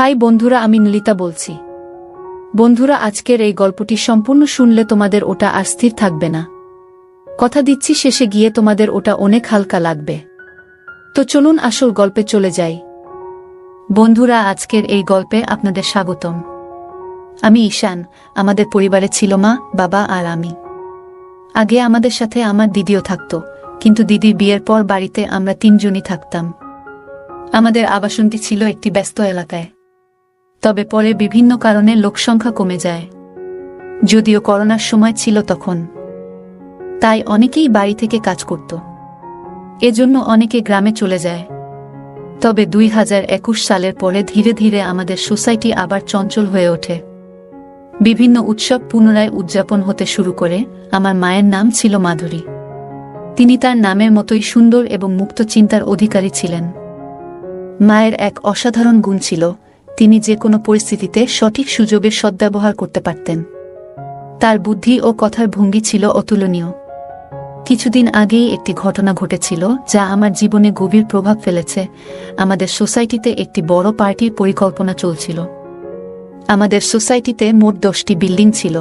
High বন্ধুরা, আমি নলিতা বলছি। বন্ধুরা, আজকের এই গল্পটি সম্পূর্ণ শুনলে তোমাদের ওটা আর স্থির থাকবে না। কথা দিচ্ছি, শেষে গিয়ে তোমাদের ওটা অনেক হালকা লাগবে। তো চলুন আসল গল্পে চলে যাই। বন্ধুরা, আজকের এই গল্পে আপনাদের স্বাগতম। আমি ঈশান। আমাদের পরিবারে ছিল মা, বাবা আর আমি। আগে আমাদের সাথে আমার দিদিও থাকতো, কিন্তু দিদির বিয়ের পর বাড়িতে আমরা তিনজনই থাকতাম। আমাদের আবাসনটি ছিল একটি ব্যস্ত এলাকায়। তবে পরে বিভিন্ন কারণে লোকসংখ্যা কমে যায়, যদিও করোনার সময় ছিল তখন। তাই অনেকেই বাড়ি থেকে কাজ করত, এজন্য অনেকে গ্রামে চলে যায়। তবে 2021 সালের পরে ধীরে ধীরে আমাদের সোসাইটি আবার চঞ্চল হয়ে ওঠে। বিভিন্ন উৎসব পুনরায় উদযাপন হতে শুরু করে। আমার মায়ের নাম ছিল মাধুরী। তিনি তার নামের মতোই সুন্দর এবং মুক্ত চিন্তার অধিকারী ছিলেন। মায়ের এক অসাধারণ গুণ ছিল, তিনি যে কোনো পরিস্থিতিতে সঠিক সুযোগের সদ্ব্যবহার করতে পারতেন। তার বুদ্ধি ও কথার ভঙ্গি ছিল অতুলনীয়। কিছুদিন আগেই একটি ঘটনা ঘটেছিল যা আমার জীবনে গভীর প্রভাব ফেলেছে। আমাদের সোসাইটিতে একটি বড় পার্টির পরিকল্পনা চলছিল। আমাদের সোসাইটিতে মোট 10টি বিল্ডিং ছিল,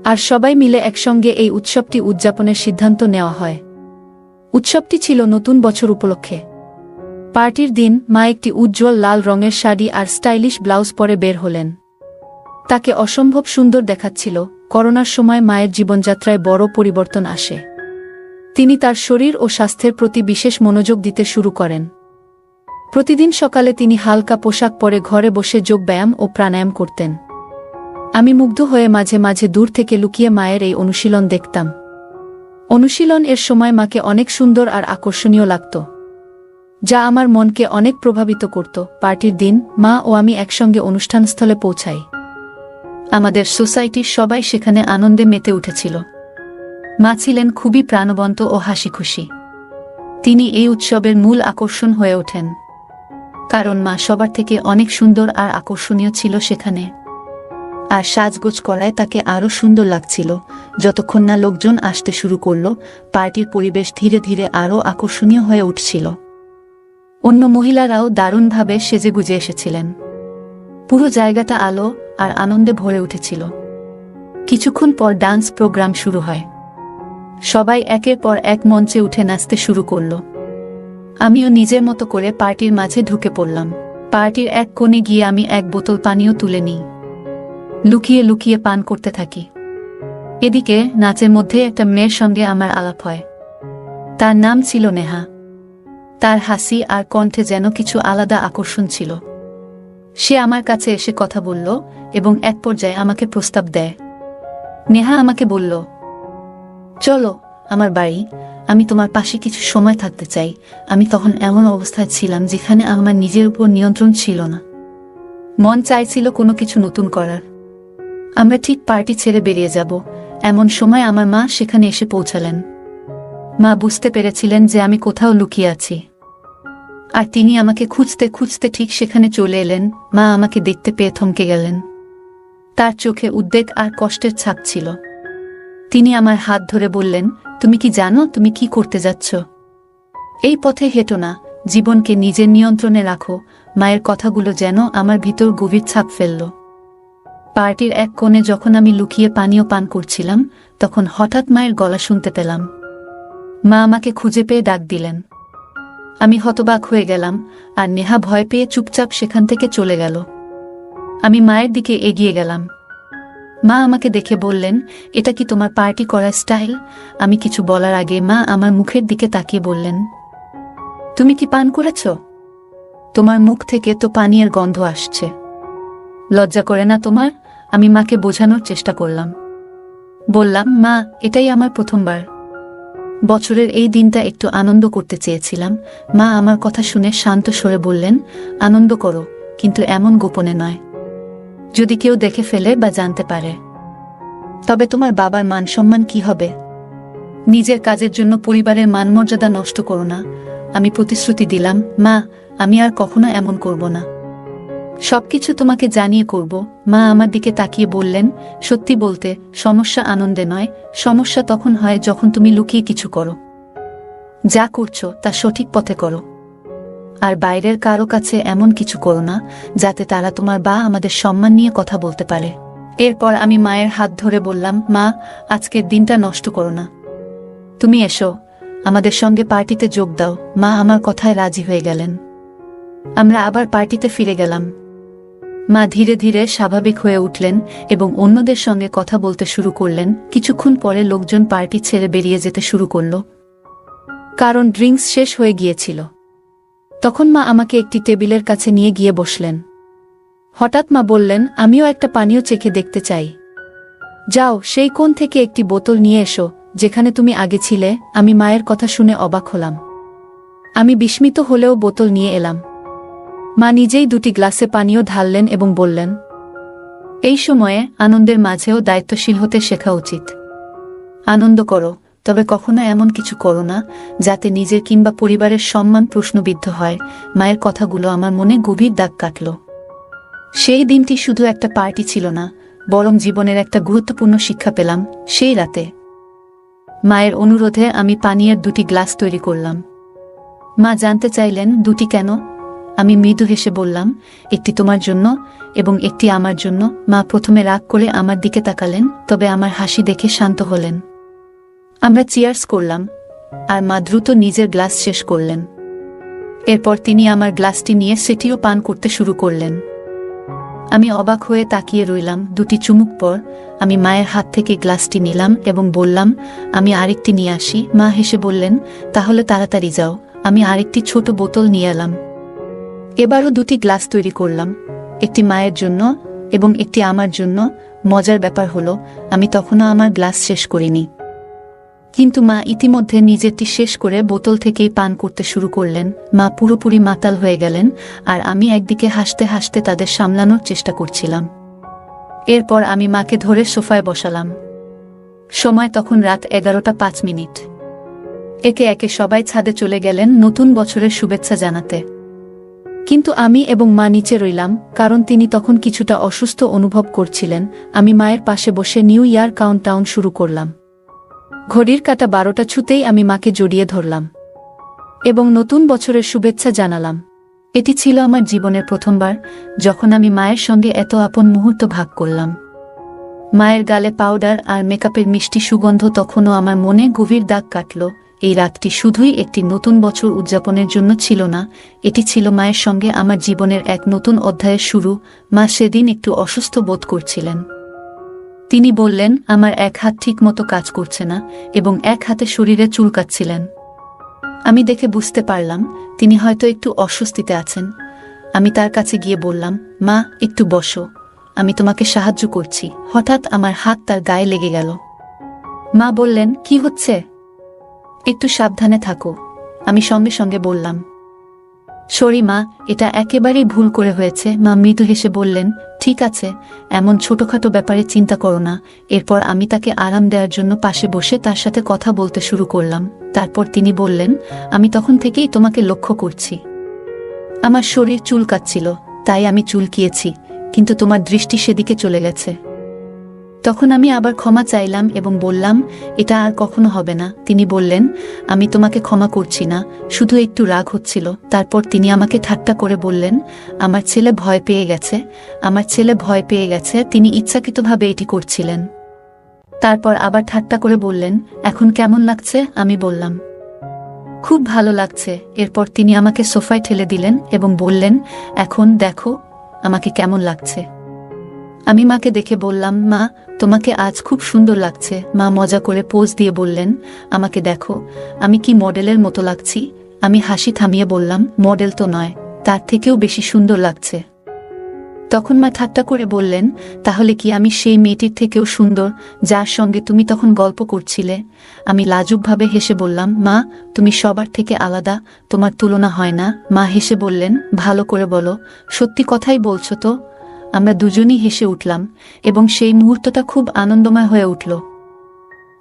আর সবাই মিলে একসঙ্গে এই উৎসবটি উদযাপনের সিদ্ধান্ত নেওয়া হয়। উৎসবটি ছিল নতুন বছর উপলক্ষে। পার্টির দিন মা একটি উজ্জ্বল লাল রঙের শাড়ি আর স্টাইলিশ ব্লাউজ পরে বের হলেন। তাকে অসম্ভব সুন্দর দেখাচ্ছিল। করোনার সময় মায়ের জীবনযাত্রায় বড় পরিবর্তন আসে। তিনি তার শরীর ও স্বাস্থ্যের প্রতি বিশেষ মনোযোগ দিতে শুরু করেন। প্রতিদিন সকালে তিনি হালকা পোশাক পরে ঘরে বসে যোগব্যায়াম ও প্রাণায়াম করতেন। আমি মুগ্ধ হয়ে মাঝে মাঝে দূর থেকে লুকিয়ে মায়ের এই অনুশীলন দেখতাম। অনুশীলন এর সময় মাকে অনেক সুন্দর আর আকর্ষণীয় লাগত, যা আমার মনকে অনেক প্রভাবিত করত। পার্টির দিন মা ও আমি একসঙ্গে অনুষ্ঠানস্থলে পৌঁছাই। আমাদের সোসাইটির সবাই সেখানে আনন্দে মেতে উঠেছিল। মা ছিলেন খুবই প্রাণবন্ত ও হাসিখুশি। তিনি এই উৎসবের মূল আকর্ষণ হয়ে ওঠেন, কারণ মা সবার থেকে অনেক সুন্দর আর আকর্ষণীয় ছিল সেখানে। আর সাজগোজ করায় তাকে আরও সুন্দর লাগছিল। যতক্ষণ না লোকজন আসতে শুরু করল, পার্টির পরিবেশ ধীরে ধীরে আরও আকর্ষণীয় হয়ে উঠছিল। অন্য মহিলারাও দারুণভাবে সেজেগুজে এসেছিলেন। পুরো জায়গাটা আলো আর আনন্দে ভরে উঠেছিল। কিছুক্ষণ পর ডান্স প্রোগ্রাম শুরু হয়। সবাই একের পর এক মঞ্চে উঠে নাচতে শুরু করল। আমিও নিজের মতো করে পার্টির মাঝে ঢুকে পড়লাম। পার্টির এক কোণে গিয়ে আমি এক বোতল পানিও তুলে নিই। লুকিয়ে লুকিয়ে পান করতে থাকি। এদিকে নাচের মধ্যে একটা মেয়ের সঙ্গে আমার আলাপ হয়। তার নাম ছিল নেহা। তার হাসি আর কণ্ঠে যেন কিছু আলাদা আকর্ষণ ছিল। সে আমার কাছে এসে কথা বলল এবং এক পর্যায়ে আমাকে প্রস্তাব দেয়। নেহা আমাকে বলল, চলো আমার বাড়ি, আমি তোমার পাশে কিছু সময় থাকতে চাই। আমি তখন এমন অবস্থায় ছিলাম যেখানে আমার নিজের উপর নিয়ন্ত্রণ ছিল না। মন চাইছিল কোনো কিছু নতুন করার। আমরা ঠিক পার্টি ছেড়ে বেরিয়ে যাব, এমন সময় আমার মা সেখানে এসে পৌঁছালেন। মা বুঝতে পেরেছিলেন যে আমি কোথাও লুকিয়ে আছি, আর তিনি আমাকে খুঁজতে খুঁজতে ঠিক সেখানে চলে এলেন। মা আমাকে দেখতে পেয়ে থমকে গেলেন। তার চোখে উদ্বেগ আর কষ্টের ছাপ ছিল। তিনি আমার হাত ধরে বললেন, তুমি কি জানো তুমি কি করতে যাচ্ছ? এই পথে হেঁটো না, জীবনকে নিজের নিয়ন্ত্রণে রাখো। মায়ের কথাগুলো যেন আমার ভিতর গভীর ছাপ ফেলল। পার্টির এক কোণে যখন আমি লুকিয়ে পানীয় পান করছিলাম, তখন হঠাৎ মায়ের গলা শুনতে পেলাম। মা আমাকে খুঁজে পেয়ে ডাক দিলেন। আমি হতবাক হয়ে গেলাম, আর নেহা ভয় পেয়ে চুপচাপ সেখান থেকে চলে গেল। আমি মায়ের দিকে এগিয়ে গেলাম। মা আমাকে দেখে বললেন, এটা কি তোমার পার্টি করার স্টাইল? আমি কিছু বলার আগে মা আমার মুখের দিকে তাকিয়ে বললেন, তুমি কি পান করেছ? তোমার মুখ থেকে তো পানীয়ের গন্ধ আসছে। লজ্জা করে না তোমার? আমি মাকে বোঝানোর চেষ্টা করলাম। বললাম, মা, এটাই আমার প্রথমবার। বছরের এই দিনটা একটু আনন্দ করতে চেয়েছিলাম। মা আমার কথা শুনে শান্ত স্বরে বললেন, আনন্দ করো, কিন্তু এমন গোপনে নয়। যদি কেউ দেখে ফেলে বা জানতে পারে, তবে তোমার বাবার মান সম্মান কি হবে? নিজের কাজের জন্য পরিবারের মানমর্যাদা নষ্ট করো না। আমি প্রতিশ্রুতি দিলাম, মা, আমি আর কখনো এমন করব না। সবকিছু তোমাকে জানিয়ে করব। মা আমার দিকে তাকিয়ে বললেন, সত্যি বলতে, সমস্যা আনন্দে নয়, সমস্যা তখন হয় যখন তুমি লুকিয়ে কিছু করো। যা করছো তা সঠিক পথে করো। আর বাইরের কারো কাছে এমন কিছু করো না যাতে তারা তোমার বা আমাদের সম্মান নিয়ে কথা বলতে পারে। এরপর আমি মায়ের হাত ধরে বললাম, মা, আজকের দিনটা নষ্ট করো না, তুমি এসো, আমাদের সঙ্গে পার্টিতে যোগ দাও। মা আমার কথায় রাজি হয়ে গেলেন। আমরা আবার পার্টিতে ফিরে গেলাম। মা ধীরে ধীরে স্বাভাবিক হয়ে উঠলেন এবং অন্যদের সঙ্গে কথা বলতে শুরু করলেন। কিছুক্ষণ পরে লোকজন পার্টি ছেড়ে বেরিয়ে যেতে শুরু করল, কারণ ড্রিঙ্কস শেষ হয়ে গিয়েছিল। তখন মা আমাকে একটি টেবিলের কাছে নিয়ে গিয়ে বসলেন। হঠাৎ মা বললেন, আমিও একটা পানীয় চেখে দেখতে চাই। যাও, সেই কোণ থেকে একটি বোতল নিয়ে এসো যেখানে তুমি আগে ছিলে। আমি মায়ের কথা শুনে অবাক হলাম। আমি বিস্মিত হলেও বোতল নিয়ে এলাম। মা নিজেই দুটি গ্লাসে পানীয় ঢাললেন এবং বললেন, এই সময়ে আনন্দের মাঝেও দায়িত্বশীল হতে শেখা উচিত। আনন্দ করো, তবে কখনো এমন কিছু করো না যাতে নিজের কিংবা পরিবারের সম্মান প্রশ্নবিদ্ধ হয়। মায়ের কথাগুলো আমার মনে গভীর দাগ কাটল। সেই দিনটি শুধু একটা পার্টি ছিল না, বরং জীবনের একটা গুরুত্বপূর্ণ শিক্ষা পেলাম সেই রাতে। মায়ের অনুরোধে আমি পানীয়ের দুটি গ্লাস তৈরি করলাম। মা জানতে চাইলেন, দুটি কেন? আমি মৃদু হেসে বললাম, একটি তোমার জন্য এবং একটি আমার জন্য। মা প্রথমে রাগ করে আমার দিকে তাকালেন, তবে আমার হাসি দেখে শান্ত হলেন। আমরা চিয়ার্স করলাম, আর মা দ্রুত নিজের গ্লাস শেষ করলেন। এরপর তিনি আমার গ্লাসটি নিয়ে সেটিও পান করতে শুরু করলেন। আমি অবাক হয়ে তাকিয়ে রইলাম। দুটি চুমুক পর আমি মায়ের হাত থেকে গ্লাসটি নিলাম এবং বললাম, আমি আরেকটি নিয়ে আসি। মা হেসে বললেন, তাহলে তাড়াতাড়ি যাও। আমি আরেকটি ছোট বোতল নিয়ে এলাম। এবারও দুটি গ্লাস তৈরি করলাম, একটি মায়ের জন্য এবং একটি আমার জন্য। মজার ব্যাপার হলো, আমি তখনও আমার গ্লাস শেষ করিনি, কিন্তু মা ইতিমধ্যে নিজেরটি শেষ করে বোতল থেকেই পান করতে শুরু করলেন। মা পুরোপুরি মাতাল হয়ে গেলেন, আর আমি একদিকে হাসতে হাসতে তাদের সামলানোর চেষ্টা করছিলাম। এরপর আমি মাকে ধরে সোফায় বসালাম। সময় তখন রাত 11:05। একে একে সবাই ছাদে চলে গেলেন নতুন বছরের শুভেচ্ছা জানাতে, কিন্তু আমি এবং মা নিচে রইলাম, কারণ তিনি তখন কিছুটা অসুস্থ অনুভব করছিলেন। আমি মায়ের পাশে বসে নিউ ইয়ার কাউন্টডাউন শুরু করলাম। ঘড়ির কাঁটা 12টা ছুতেই আমি মাকে জড়িয়ে ধরলাম এবং নতুন বছরের শুভেচ্ছা জানালাম। এটি ছিল আমার জীবনের প্রথমবার যখন আমি মায়ের সঙ্গে এত আপন মুহূর্ত ভাগ করলাম। মায়ের গালে পাউডার আর মেকআপের মিষ্টি সুগন্ধ তখনও আমার মনে গভীর দাগ কাটল। এই রাতটি শুধুই একটি নতুন বছর উদযাপনের জন্য ছিল না, এটি ছিল মায়ের সঙ্গে আমার জীবনের এক নতুন অধ্যায়ের শুরু। মা সেদিন একটু অসুস্থ বোধ করছিলেন। তিনি বললেন, আমার এক হাত ঠিক মতো কাজ করছে না এবং এক হাতে শরীরে চুলকাচ্ছিলেন। আমি দেখে বুঝতে পারলাম তিনি হয়তো একটু অস্বস্তিতে আছেন। আমি তার কাছে গিয়ে বললাম, মা, একটু বসো, আমি তোমাকে সাহায্য করছি। হঠাৎ আমার হাত তার গায়ে লেগে গেল। মা বললেন, কি হচ্ছে? একটু সাবধানে থাকো। আমি সঙ্গে সঙ্গে বললাম, সরি মা, এটা একেবারেই ভুল করে হয়েছে। মা মৃদু হেসে বললেন, ঠিক আছে, এমন ছোটখাটো ব্যাপারে চিন্তা করো না। এরপর আমি তাকে আরাম দেওয়ার জন্য পাশে বসে তার সাথে কথা বলতে শুরু করলাম। তারপর তিনি বললেন, আমি তখন থেকেই তোমাকে লক্ষ্য করছি। আমার শরীর চুলকাচ্ছিল, তাই আমি চুলকিয়েছি, কিন্তু তোমার দৃষ্টি সেদিকে চলে গেছে। তখন আমি আবার ক্ষমা চাইলাম এবং বললাম, এটা আর কখনো হবে না। তিনি বললেন, আমি তোমাকে ক্ষমা করছি না, শুধু একটু রাগ হচ্ছিল। তারপর তিনি আমাকে ঠাট্টা করে বললেন, আমার ছেলে ভয় পেয়ে গেছে, আমার ছেলে ভয় পেয়ে গেছে। তিনি ইচ্ছাকৃতভাবে এটি করছিলেন। তারপর আবার ঠাট্টা করে বললেন, এখন কেমন লাগছে? আমি বললাম, খুব ভালো লাগছে। এরপর তিনি আমাকে সোফায় ঠেলে দিলেন এবং বললেন, এখন দেখো আমাকে কেমন লাগছে। আমি মাকে দেখে বললাম, মা, তোমাকে আজ খুব সুন্দর লাগছে। মা মজা করে পোজ দিয়ে বললেন, আমাকে দেখো, আমি কি মডেলের মতো লাগছি? আমি হাসি থামিয়ে বললাম, মডেল তো নয়, তার থেকেও বেশি সুন্দর লাগছে। তখন মা ঠাট্টা করে বললেন, তাহলে কি আমি সেই মেয়েটির থেকেও সুন্দর যার সঙ্গে তুমি তখন গল্প করছিলে? আমি লাজুকভাবে হেসে বললাম, মা, তুমি সবার থেকে আলাদা, তোমার তুলনা হয় না। মা হেসে বললেন, ভালো করে বলো, সত্যি কথাই বলছো তো? আমরা দুজনই হেসে উঠলাম এবং সেই মুহূর্তটা খুব আনন্দময় হয়ে উঠল।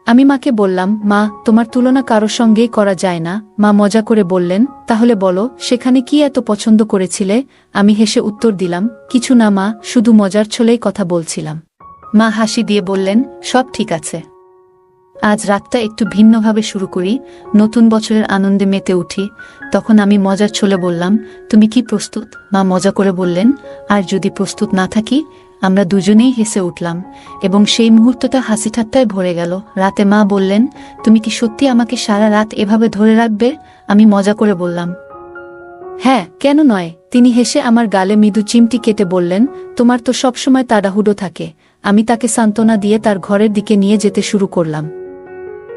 আমি মাকে বললাম, মা, তোমার তুলনা কারো সঙ্গেই করা যায় না। মা মজা করে বললেন, তাহলে বলো, সেখানে কি এত পছন্দ করেছিলে? আমি হেসে উত্তর দিলাম, কিছু না মা, শুধু মজার ছলেই কথা বলছিলাম। মা হাসি দিয়ে বললেন, সব ঠিক আছে। আজ রাতটা একটু ভিন্নভাবে শুরু করি, নতুন বছরের আনন্দে মেতে উঠি। তখন আমি মজার ছলে বললাম, তুমি কি প্রস্তুত? মা মজা করে বললেন, আর যদি প্রস্তুত না থাকি? আমরা দুজনেই হেসে উঠলাম এবং সেই মুহূর্তটা হাসি ঠাট্টায় ভরে গেল। রাতে মা বললেন, তুমি কি সত্যি আমাকে সারা রাত এভাবে ধরে রাখবে? আমি মজা করে বললাম, হ্যাঁ, কেন নয়। তিনি হেসে আমার গালে মৃদু চিমটি কেটে বললেন, তোমার তো সবসময় তাড়াহুড়ো থাকে। আমি তাকে সান্ত্বনা দিয়ে তার ঘরের দিকে নিয়ে যেতে শুরু করলাম।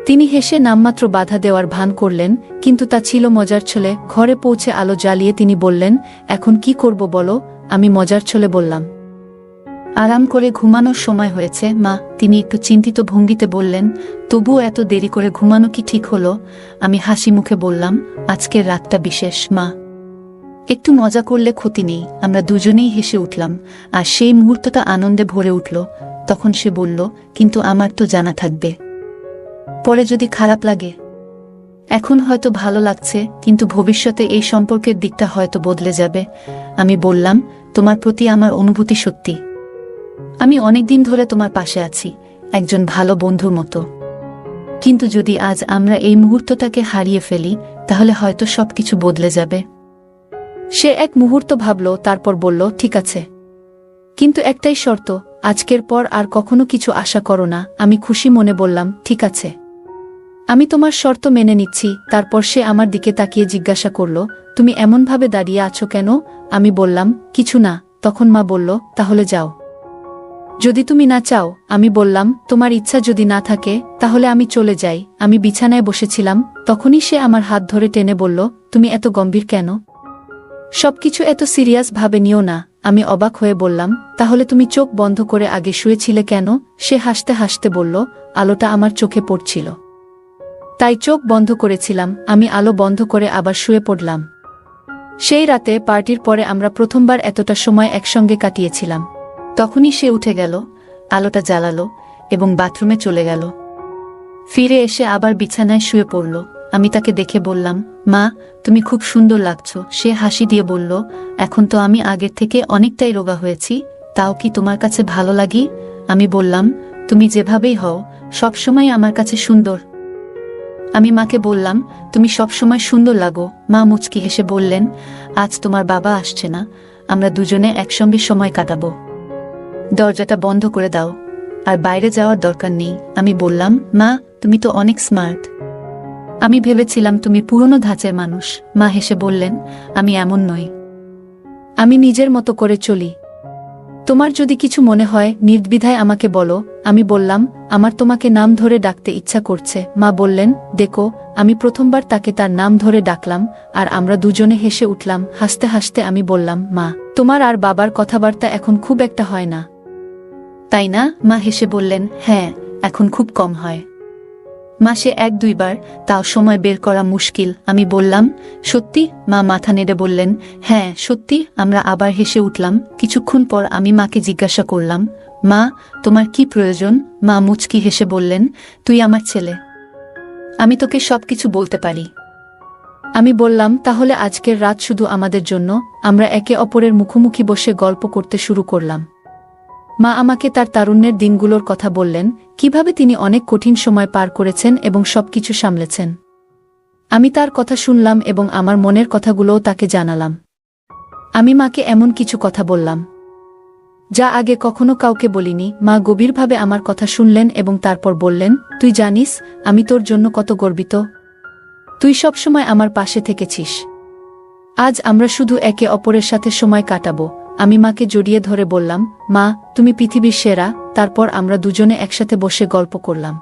তিনি হেসে নামমাত্র বাধা দেওয়ার ভান করলেন, কিন্তু তা ছিল মজার ছলে। ঘরে পৌঁছে আলো জ্বালিয়ে তিনি বললেন, এখন কি করব বলো? আমি মজার ছলে বললাম, আরাম করে ঘুমানোর সময় হয়েছে মা। তিনি একটু চিন্তিত ভঙ্গিতে বললেন, তবুও এত দেরি করে ঘুমানো কি ঠিক হলো? আমি হাসি মুখে বললাম, আজকের রাতটা বিশেষ মা, একটু মজা করলে ক্ষতি নেই। আমরা দুজনেই হেসে উঠলাম আর সেই মুহূর্তটা আনন্দে ভরে উঠল। তখন সে বলল, কিন্তু আমার তো জানা থাকবে, পরে যদি খারাপ লাগে। এখন হয়তো ভালো লাগছে, কিন্তু ভবিষ্যতে এই সম্পর্কের দিকটা হয়তো বদলে যাবে। আমি বললাম, তোমার প্রতি আমার অনুভূতি সত্যি। আমি অনেকদিন ধরে তোমার পাশে আছি, একজন ভালো বন্ধুর মতো। কিন্তু যদি আজ আমরা এই মুহূর্তটাকে হারিয়ে ফেলি, তাহলে হয়তো সবকিছু বদলে যাবে। সে এক মুহূর্ত ভাবল, তারপর বলল, ঠিক আছে, কিন্তু একটাই শর্ত, আজকের পর আর কখনো কিছু আশা করো না। আমি খুশি মনে বললাম, ঠিক আছে, আমি তোমার শর্ত মেনে নিচ্ছি। তারপর সে আমার দিকে তাকিয়ে জিজ্ঞাসা করল, তুমি এমনভাবে দাঁড়িয়ে আছো কেন? আমি বললাম, কিছু না। তখন মা বলল, তাহলে যাও, যদি তুমি না চাও। আমি বললাম, তোমার ইচ্ছা যদি না থাকে, তাহলে আমি চলে যাই। আমি বিছানায় বসেছিলাম, তখনই সে আমার হাত ধরে টেনে বলল, তুমি এত গম্ভীর কেন? সবকিছু এত সিরিয়াস ভাবে নিও না। আমি অবাক হয়ে বললাম, তাহলে তুমি চোখ বন্ধ করে আগে শুয়েছিলে কেন? সে হাসতে হাসতে বলল, আলোটা আমার চোখে পড়ছিল, তাই চোখ বন্ধ করেছিলাম। আমি আলো বন্ধ করে আবার শুয়ে পড়লাম। সেই রাতে পার্টির পরে আমরা প্রথমবার এতটা সময় একসঙ্গে কাটিয়েছিলাম। তখনই সে উঠে গেল, আলোটা জ্বালালো এবং বাথরুমে চলে গেল। ফিরে এসে আবার বিছানায় শুয়ে পড়ল। আমি তাকে দেখে বললাম, মা, তুমি খুব সুন্দর লাগছো। সে হাসি দিয়ে বলল, এখন তো আমি আগের থেকে অনেকটাই রোগা হয়েছি, তাও কি তোমার কাছে ভালো লাগি? আমি বললাম, তুমি যেভাবেই হও, সবসময় আমার কাছে সুন্দর। আমি মাকে বললাম, তুমি সবসময় সুন্দর লাগো। মা মুচকি হেসে বললেন, আজ তোমার বাবা আসছে না, আমরা দুজনে একসঙ্গে সময় কাটাবো। দরজাটা বন্ধ করে দাও, আর বাইরে যাওয়ার দরকার নেই। আমি বললাম, মা, তুমি তো অনেক স্মার্ট। আমি ভেবেছিলাম তুমি পুরনো ধাঁচের মানুষ। মা হেসে বললেন, আমি এমন নই, আমি নিজের মতো করে চলি। তোমার যদি কিছু মনে হয়, নির্দ্বিধায় আমাকে বলো। আমি বললাম, আমার তোমাকে নাম ধরে ডাকতে ইচ্ছা করছে। মা বললেন, দেখো। আমি প্রথমবার তাকে তার নাম ধরে ডাকলাম আর আমরা দুজনে হেসে উঠলাম। হাসতে হাসতে আমি বললাম, মা, তোমার আর বাবার কথাবার্তা এখন খুব একটা হয় না, তাই না? মা হেসে বললেন, হ্যাঁ, এখন খুব কম হয়। মাসে 1-2 বার, তাও সময় বের করা মুশকিল। আমি বললাম, সত্যি? মা মাথা নেড়ে বললেন, হ্যাঁ, সত্যি। আমরা আবার হেসে উঠলাম। কিছুক্ষণ পর আমি মাকে জিজ্ঞাসা করলাম, মা, তোমার কি প্রয়োজন? মা মুচকি হেসে বললেন, তুই আমার ছেলে, আমি তোকে সবকিছু বলতে পারি। আমি বললাম, তাহলে আজকের রাত শুধু আমাদের জন্য। আমরা একে অপরের মুখোমুখি বসে গল্প করতে শুরু করলাম। মা আমাকে তার তারুণ্যের দিনগুলোর কথা বললেন, কিভাবে তিনি অনেক কঠিন সময় পার করেছেন এবং সবকিছু সামলেছেন। আমি তার কথা শুনলাম এবং আমার মনের কথাগুলোও তাকে জানালাম। আমি মাকে এমন কিছু কথা বললাম যা আগে কখনো কাউকে বলিনি। মা গভীরভাবে আমার কথা শুনলেন এবং তারপর বললেন, তুই জানিস আমি তোর জন্য কত গর্বিত। তুই সবসময় আমার পাশে থেকেছিস। আজ আমরা শুধু একে অপরের সাথে সময় কাটাবো। আমি মাকে জড়িয়ে ধরে বললাম, মা, তুমি পৃথিবীর সেরা। তারপর আমরা দুজনে একসাথে বসে গল্প করলাম,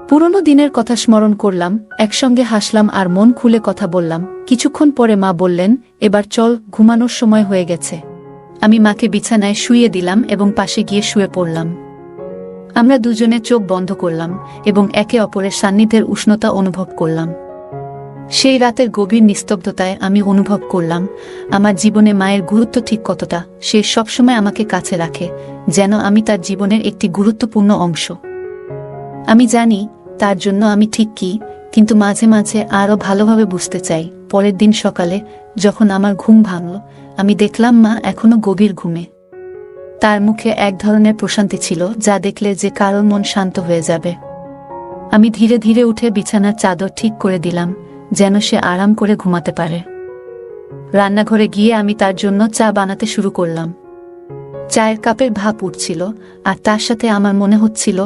পুরনো দিনের কথা স্মরণ করলাম, একসঙ্গে হাসলাম আর মন খুলে কথা বললাম। কিছুক্ষণ পরে মা বললেন, এবার চল, ঘুমানোর সময় হয়ে গেছে। আমি মাকে বিছানায় শুইয়ে দিলাম এবং পাশে গিয়ে শুয়ে পড়লাম। আমরা দুজনে চোখ বন্ধ করলাম এবং একে অপরের সান্নিধ্যের উষ্ণতা অনুভব করলাম। সেই রাতের গভীর নিস্তব্ধতায় আমি অনুভব করলাম আমার জীবনে মায়ের গুরুত্ব ঠিক কতটা। সে সবসময় আমাকে কাছে রাখে, যেন আমি তার জীবনের একটি গুরুত্বপূর্ণ অংশ। আমি জানি তার জন্য আমি ঠিক কি, কিন্তু মাঝে মাঝে আরও ভালোভাবে বুঝতে চাই। পরের দিন সকালে যখন আমার ঘুম ভাঙল, আমি দেখলাম মা এখনো গভীর ঘুমে। তার মুখে এক ধরনের প্রশান্তি ছিল, যা দেখলে যে কারোর মন শান্ত হয়ে যাবে। আমি ধীরে ধীরে উঠে বিছানার চাদর ঠিক করে দিলাম, যেন সে আরাম করে ঘুমাতে পারে। রান্নাঘরে গিয়ে আমি তার জন্য চা বানাতে শুরু করলাম। চায়ের কাপের ভাপ উঠছিল, আর তার সাথে আমার মনে হচ্ছিল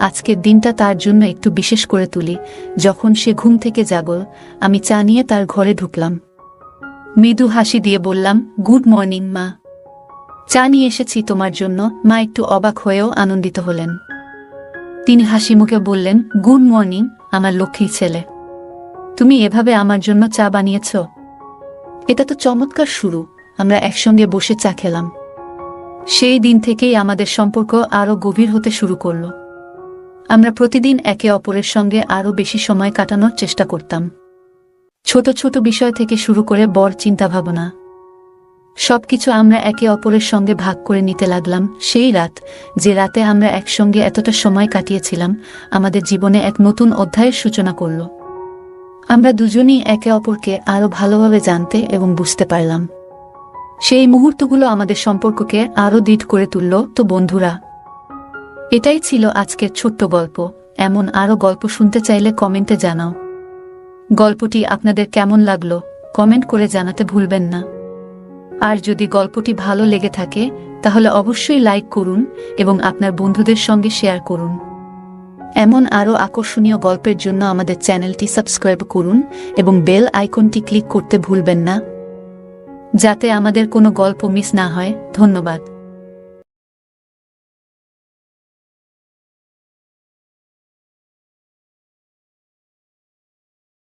আজকের দিনটা তার জন্য একটু বিশেষ করে তুলি। যখন সে ঘুম থেকে জাগল, আমি চা নিয়ে তার ঘরে ঢুকলাম। মৃদু হাসি দিয়ে বললাম, গুড মর্নিং মা, চা নিয়ে এসেছি তোমার জন্য। মা একটু অবাক হয়েও আনন্দিত হলেন। তিনি হাসি মুখে বললেন, গুড মর্নিং আমার লক্ষ্মী ছেলে, তুমি এভাবে আমার জন্য চা বানিয়েছ? এটা তো চমৎকার শুরু। আমরা একসঙ্গে বসে চা খেলাম। সেই দিন থেকেই আমাদের সম্পর্ক আরও গভীর হতে শুরু করল। আমরা প্রতিদিন একে অপরের সঙ্গে আরও বেশি সময় কাটানোর চেষ্টা করতাম। ছোট ছোট বিষয় থেকে শুরু করে বড় চিন্তাভাবনা, সবকিছু আমরা একে অপরের সঙ্গে ভাগ করে নিতে লাগলাম। সেই রাত, যে রাতে আমরা একসঙ্গে এতটা সময় কাটিয়েছিলাম, আমাদের জীবনে এক নতুন অধ্যায়ের সূচনা করল। আমরা দুজনেই একে অপরকে আরও ভালোভাবে জানতে এবং বুঝতে পারলাম। সেই মুহূর্তগুলো আমাদের সম্পর্ককে আরও দৃঢ় করে তুলল। তো বন্ধুরা, এটাই ছিল আজকের ছোট্ট গল্প। এমন আরও গল্প শুনতে চাইলে কমেন্টে জানাও। গল্পটি আপনাদের কেমন লাগলো কমেন্ট করে জানাতে ভুলবেন না। আর যদি গল্পটি ভালো লেগে থাকে তাহলে অবশ্যই লাইক করুন এবং আপনার বন্ধুদের সঙ্গে শেয়ার করুন। এমন আরও আকর্ষণীয় গল্পের জন্য আমাদের চ্যানেলটি সাবস্ক্রাইব করুন এবং বেল আইকনটি ক্লিক করতে ভুলবেন না, যাতে আমাদের কোনো গল্প মিস না হয়। ধন্যবাদ।